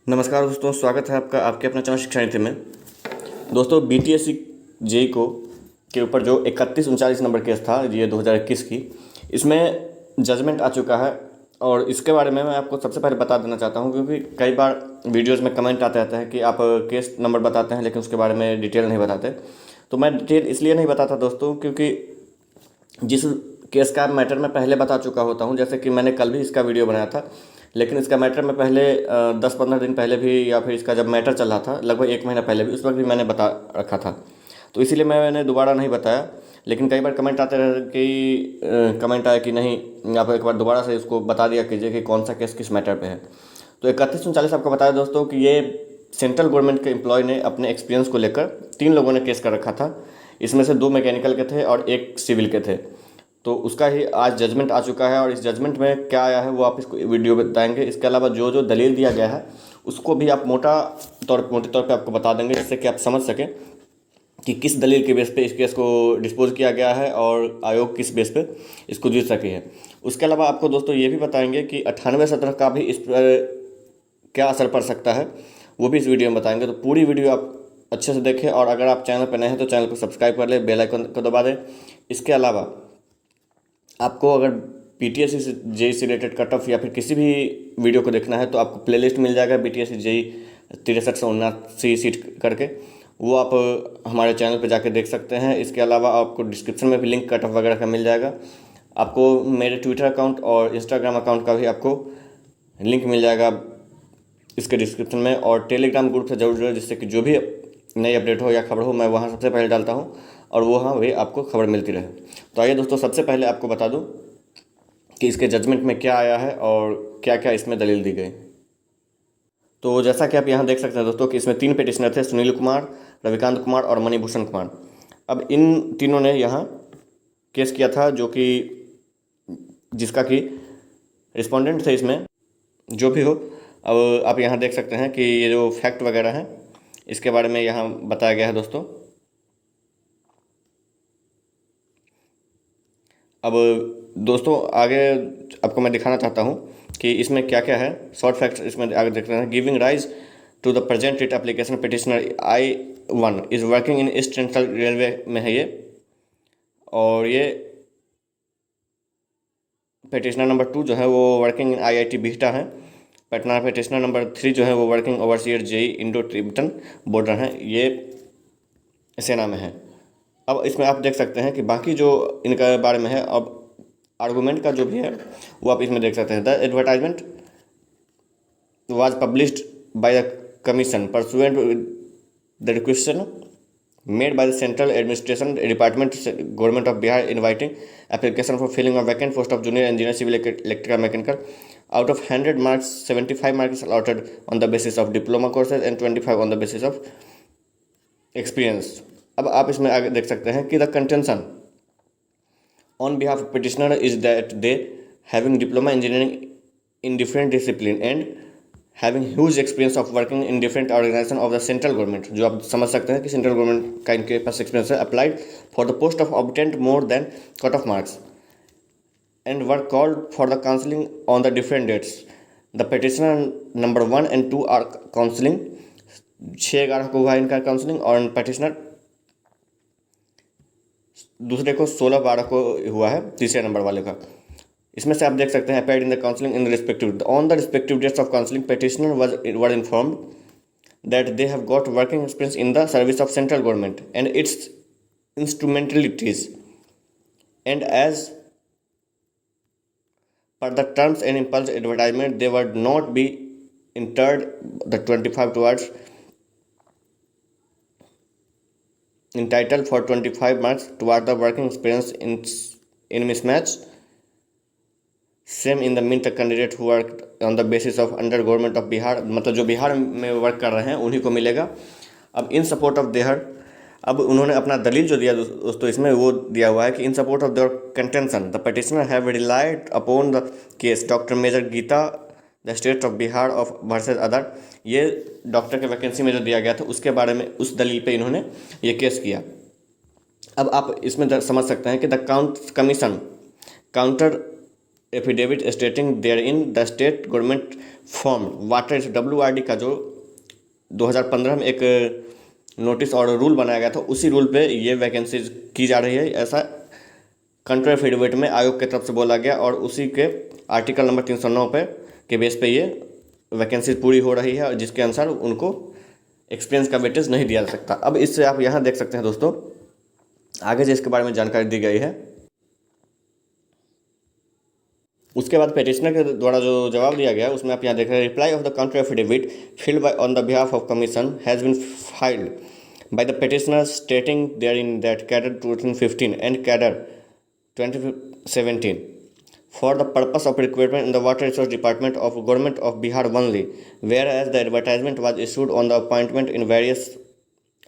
नमस्कार दोस्तों, स्वागत है आपका आपके अपना चैनल शिक्षा नीति में। दोस्तों, बीटीएससी जेई को के ऊपर जो 3139 नंबर केस था ये 2021 की, इसमें जजमेंट आ चुका है। और इसके बारे में मैं आपको सबसे पहले बता देना चाहता हूं, क्योंकि कई बार वीडियोस में कमेंट आते रहता है कि आप केस नंबर बताते हैं लेकिन उसके बारे में डिटेल नहीं बताते। तो मैं डिटेल इसलिए नहीं बताता दोस्तों, क्योंकि जिस केस का मैटर मैं पहले बता चुका होता हूं, जैसे कि मैंने कल भी इसका वीडियो बनाया था, लेकिन इसका मैटर मैं पहले 10-15 दिन पहले भी, या फिर इसका जब मैटर चल रहा था लगभग 1 महीना पहले भी, उस वक्त भी मैंने बता रखा था। तो इसीलिए मैंने दोबारा नहीं बताया। लेकिन कई बार कमेंट आते रहे कि कमेंट आया कि नहीं, आप एक बार दोबारा से इसको बता दिया कीजिए कि कौन सा केस किस मैटर पे है। तो 3139 आपको बताया दोस्तों कि ये सेंट्रल गवर्नमेंट के एम्प्लॉय ने अपने एक्सपीरियंस को लेकर 3 लोगों ने केस कर रखा था। इसमें से 2 मैकेनिकल के थे और 1 सिविल के थे। तो उसका ही आज जजमेंट आ चुका है, और इस जजमेंट में क्या आया है वो आप इसको वीडियो में बताएंगे। इसके अलावा जो जो दलील दिया गया है उसको भी आप मोटे तौर पे आपको बता देंगे, जिससे कि आप समझ सकें कि किस दलील के बेस पे इस केस को डिस्पोज किया गया है और आयोग किस बेस पे इसको जीत सकी है। उसके अलावा आपको दोस्तों ये भी बताएंगे कि 98-17 का भी इस पर क्या असर पड़ सकता है, वो भी इस वीडियो में बताएंगे। तो पूरी वीडियो आप अच्छे से देखें, और अगर आप चैनल पर नए हैं तो चैनल को सब्सक्राइब कर लें, बेल आइकन को दबा दें। इसके अलावा आपको अगर बीटीएससी से जेई से रिलेटेड कट ऑफ या फिर किसी भी वीडियो को देखना है तो आपको प्लेलिस्ट मिल जाएगा बीटीएससी जेई 63 से 79 सीट करके, वो आप हमारे चैनल पर जाकर देख सकते हैं। इसके अलावा आपको डिस्क्रिप्शन में भी लिंक कट ऑफ वगैरह का मिल जाएगा। आपको मेरे ट्विटर अकाउंट और इंस्टाग्राम अकाउंट का भी आपको लिंक मिल जाएगा इसके डिस्क्रिप्शन में, और टेलीग्राम ग्रुप से जरूर जुड़े, जिससे कि जो भी नई अपडेट हो या खबर हो मैं वहाँ सबसे पहले डालता हूँ और वहाँ भी आपको खबर मिलती रहे। तो आइए दोस्तों, सबसे पहले आपको बता दूँ कि इसके जजमेंट में क्या आया है और क्या क्या इसमें दलील दी गई। तो जैसा कि आप यहाँ देख सकते हैं दोस्तों कि इसमें 3 पिटिशनर थे, सुनील कुमार, रविकांत कुमार और मणिभूषण कुमार। अब इन तीनों ने यहाँ केस किया था, जो कि जिसका कि रिस्पोंडेंट थे इसमें, जो भी हो। अब आप यहाँ देख सकते हैं कि ये जो फैक्ट वगैरह हैं इसके बारे में यहाँ बताया गया है दोस्तों। अब दोस्तों आगे आपको मैं दिखाना चाहता हूँ कि इसमें क्या क्या है। शॉर्ट फैक्ट्स इसमें आगे देख रहे हैं। Giving rise to the present writ application petitioner I1 is working in east central railway में है ये, और ये पिटिशनर नंबर 2 जो है वो वर्किंग इन IIT बिहटा है पटना। पिटिशनर नंबर 3 जो है वो working overseer JE Indo Tibetan border है, ये सेना में है। अब इसमें आप देख सकते हैं कि बाकी जो इनका बारे में है, अब आर्गूमेंट का जो भी है वो आप इसमें देख सकते हैं। The advertisement was published by the commission pursuant the request made by the Central Administration Department, Government of Bihar, inviting application for filling a vacant post of junior engineer civil electrical mechanical. Out of 100 marks, 75 marks allotted on the basis of diploma courses and 25 on the basis of experience. अब आप इसमें आगे देख सकते हैं कि the contention on behalf of petitioner is that they having diploma engineering in different discipline and having huge experience of working in different organization of the central government, जो आप समझ सकते हैं कि सेंट्रल गवर्नमेंट का इनके पास एक्सपीरियंस है, applied for the post of obtained more than cut off marks and were called for the counselling on the different dates. The petitioner number 1 and 2 are counselling, 6/11 को हुआ इनका काउंसलिंग, और petitioner दूसरे को 16/12 को हुआ है, तीसरे नंबर वाले का। इसमें से आप देख सकते हैं appeared in the counselling in respective on the respective dates of counselling petitioner were informed that they have got working experience in the service of central government and its instrumentalities, and as per the terms and impulse advertisement they were not be entered the 25 towards entitled for 25 marks toward the working experience in mismatch same in the mean the candidate who work on the basis of under government of Bihar, मतलब जो बिहार में work कर रहे हैं उन्हीं को मिलेगा। अब इन सपोर्ट ऑफ देहर, अब उन्होंने अपना दलील जो दिया दोस्तों इसमें वो दिया हुआ है कि in support of their contention the petitioner have relied upon the case doctor major Geeta the state of Bihar of versus other. ये डॉक्टर के वैकेंसी में जो दिया गया था उसके बारे में, उस दलील पे इन्होंने ये केस किया। अब आप इसमें समझ सकते हैं कि the commission counter affidavit stating there in the state government form water WRD का जो 2015 में एक नोटिस और रूल बनाया गया था, उसी रूल पे ये वैकेंसीज की जा रही है, ऐसा कंट्री एफिडेविट में आयोग की तरफ से बोला गया। और उसी के आर्टिकल नंबर 309 पे के बेस पे ये वैकेंसीज पूरी हो रही है, और जिसके अनुसार उनको एक्सपीरियंस का वेटेज नहीं दिया जा सकता। अब इससे आप यहाँ देख सकते हैं दोस्तों, आगे जो इसके बारे में जानकारी दी गई है। उसके बाद पेटिशनर के द्वारा जो जवाब दिया गया उसमें आप यहाँ देख रहे हैं, reply of the counter affidavit filed by on the behalf of commission has been filed by the petitioner stating there in that cadre 2015 and cadre 2017 for the purpose of recruitment in the Water Resource Department of Government of Bihar only, whereas the advertisement was issued on the appointment in various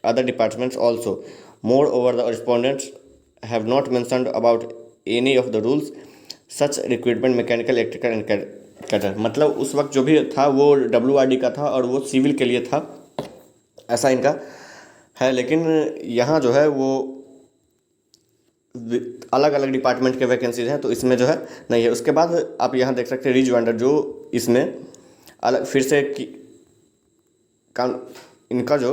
other departments also. Moreover, the respondents have not mentioned about any of the rules such recruitment mechanical, electrical and cadre. मतलब उस वक्त जो भी था वो WRD का था और वो सिविल के लिए था, ऐसा इनका है। लेकिन यहाँ जो है वो अलग अलग डिपार्टमेंट के वैकेंसीज हैं, तो इसमें जो है नहीं है। उसके बाद आप यहाँ देख सकते हैं रिजवाइंडर, जो इसमें अलग फिर से इनका जो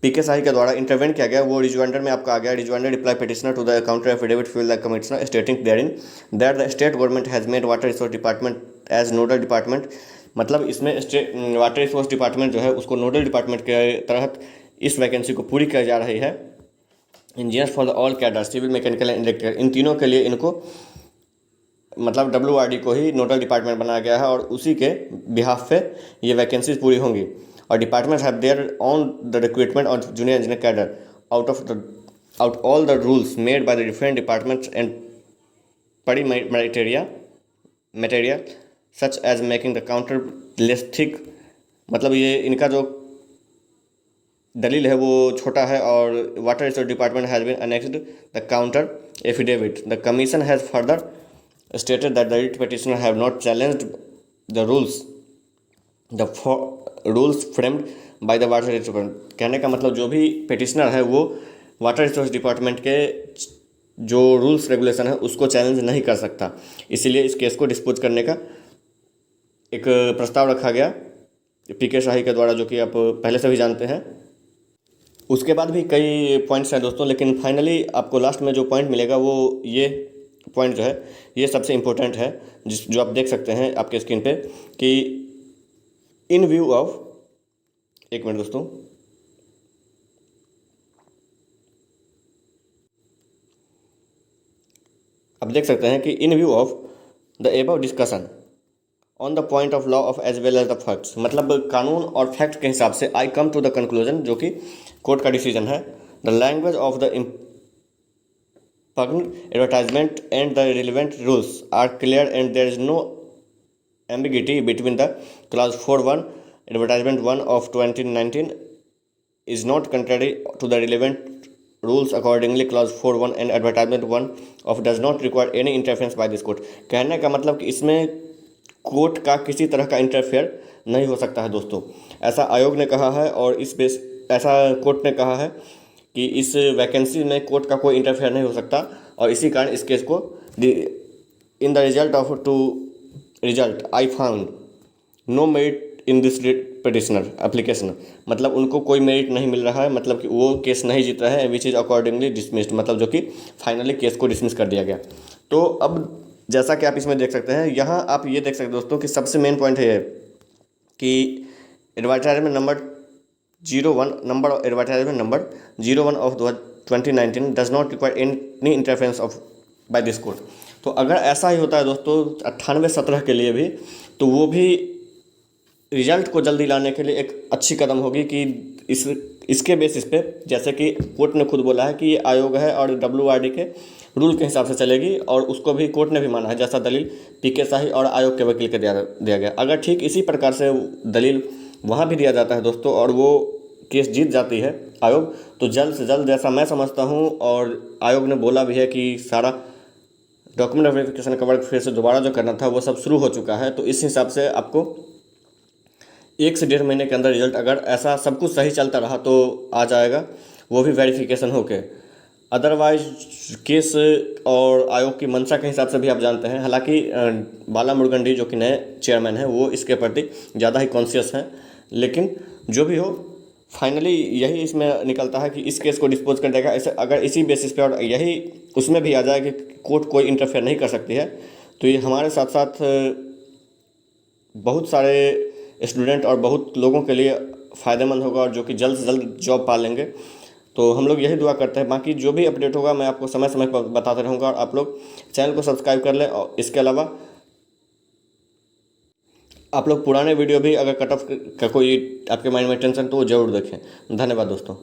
PK शाही के द्वारा इंटरवेंट किया गया वो रिजवाइंडर में आपका आ गया। Rejoinder reply petitioner to the counter affidavit filed the commissioner stating there in that the state government has made water resource department as nodal department. मतलब इसमें स्टेट वाटर रिसोर्स डिपार्टमेंट जो है उसको नोडल डिपार्टमेंट के तहत इस vacancy को पूरी की जा रही है। Engineers for the all cadre civil mechanical and electrical, इन तीनों के लिए इनको मतलब WRD को ही नोडल डिपार्टमेंट बनाया गया है और उसी के बिहाफ पे ये वैकेंसीज पूरी होंगी। और department have their on the recruitment of junior engineer cadre out all the rules made by the different departments and पड़ी material such as making the counter less thick. मतलब ये इनका जो दलील है वो छोटा है। और water resource department has been annexed the counter affidavit. The commission has further stated that the writ petitioner have not challenged the rules framed by the water resource department. कहने का मतलब जो भी पिटिशनर है वो वाटर रिसोर्स डिपार्टमेंट के जो rules regulation है उसको चैलेंज नहीं कर सकता, इसीलिए इस केस को डिस्पोज करने का एक प्रस्ताव रखा गया PK शाही के द्वारा, जो कि आप पहले से भी जानते हैं। उसके बाद भी कई पॉइंट्स हैं दोस्तों, लेकिन फाइनली आपको लास्ट में जो पॉइंट मिलेगा वो ये पॉइंट जो है ये सबसे इम्पोर्टेंट है, जो आप देख सकते हैं आपके स्क्रीन पे कि इन व्यू ऑफ, एक मिनट दोस्तों, आप देख सकते हैं कि in view of the above discussion on the point of law of as well as the facts, मतलब कानून और फैक्ट के हिसाब से I come to the conclusion, जो कि कोर्ट का डिसीजन है। The language of the impugned advertisement and the relevant rules are clear and there is no ambiguity between the clause 4(1) advertisement 1 of 2019 is not contrary to the relevant rules. Accordingly, clause 4(1) and advertisement 1 of does not require any interference by this court. कहने का मतलब कि इसमें court का किसी तरह का interfere नहीं हो सकता है दोस्तों, ऐसा आयोग ने कहा है। और इस बेस ऐसा कोर्ट ने कहा है कि इस वैकेंसी में कोर्ट का कोई इंटरफेयर नहीं हो सकता, और इसी कारण इस केस को in the result I found no merit in this petitioner application. मतलब उनको कोई मेरिट नहीं मिल रहा है, मतलब कि वो केस नहीं जीत रहा है, विच इज़ अकॉर्डिंगली डिसमिस्ड, मतलब जो कि फाइनली केस को डिसमिस कर दिया गया। तो अब जैसा कि आप इसमें देख सकते हैं, यहाँ आप ये देख सकते हैं दोस्तों कि सबसे मेन पॉइंट है कि advertisement number 01 of 2019 does not require any interference of by this court. तो अगर ऐसा ही होता है दोस्तों 98-17 के लिए भी, तो वो भी रिजल्ट को जल्दी लाने के लिए एक अच्छी कदम होगी कि इसके बेसिस पे, जैसे कि कोर्ट ने खुद बोला है कि ये आयोग है और WRD के रूल के हिसाब से चलेगी, और उसको भी कोर्ट ने भी माना है, जैसा दलील PK शाही और आयोग के वकील के दिया गया। अगर ठीक इसी प्रकार से दलील वहाँ भी दिया जाता है दोस्तों और वो केस जीत जाती है आयोग, तो जल्द से जल्द, जैसा मैं समझता हूँ और आयोग ने बोला भी है कि सारा डॉक्यूमेंट वेरिफिकेशन का वर्क फिर से दोबारा जो करना था वो सब शुरू हो चुका है। तो इस हिसाब से आपको 1 से 1.5 महीने के अंदर रिजल्ट, अगर ऐसा सब कुछ सही चलता रहा तो आ जाएगा, वो भी वेरिफिकेशन होके। अदरवाइज केस और आयोग की मंशा के हिसाब से भी आप जानते हैं, हालांकि बाला मुरुगन जो कि नए चेयरमैन हैं वो इसके प्रति ज़्यादा ही कॉन्शियस हैं, लेकिन जो भी हो फाइनली यही इसमें निकलता है कि इस केस को डिस्पोज कर देगा। ऐसे अगर इसी बेसिस पे और यही उसमें भी आ जाए कि कोर्ट कोई इंटरफेयर नहीं कर सकती है, तो ये हमारे साथ साथ बहुत सारे स्टूडेंट और बहुत लोगों के लिए फ़ायदेमंद होगा, और जो कि जल्द से जल्द जॉब पा लेंगे। तो हम लोग यही दुआ करते हैं। बाकी जो भी अपडेट होगा मैं आपको समय समय पर बताते रहूँगा, और आप लोग चैनल को सब्सक्राइब कर लें। और इसके अलावा आप लोग पुराने वीडियो भी, अगर कट ऑफ का कोई आपके माइंड में टेंशन तो वो ज़रूर देखें। धन्यवाद दोस्तों।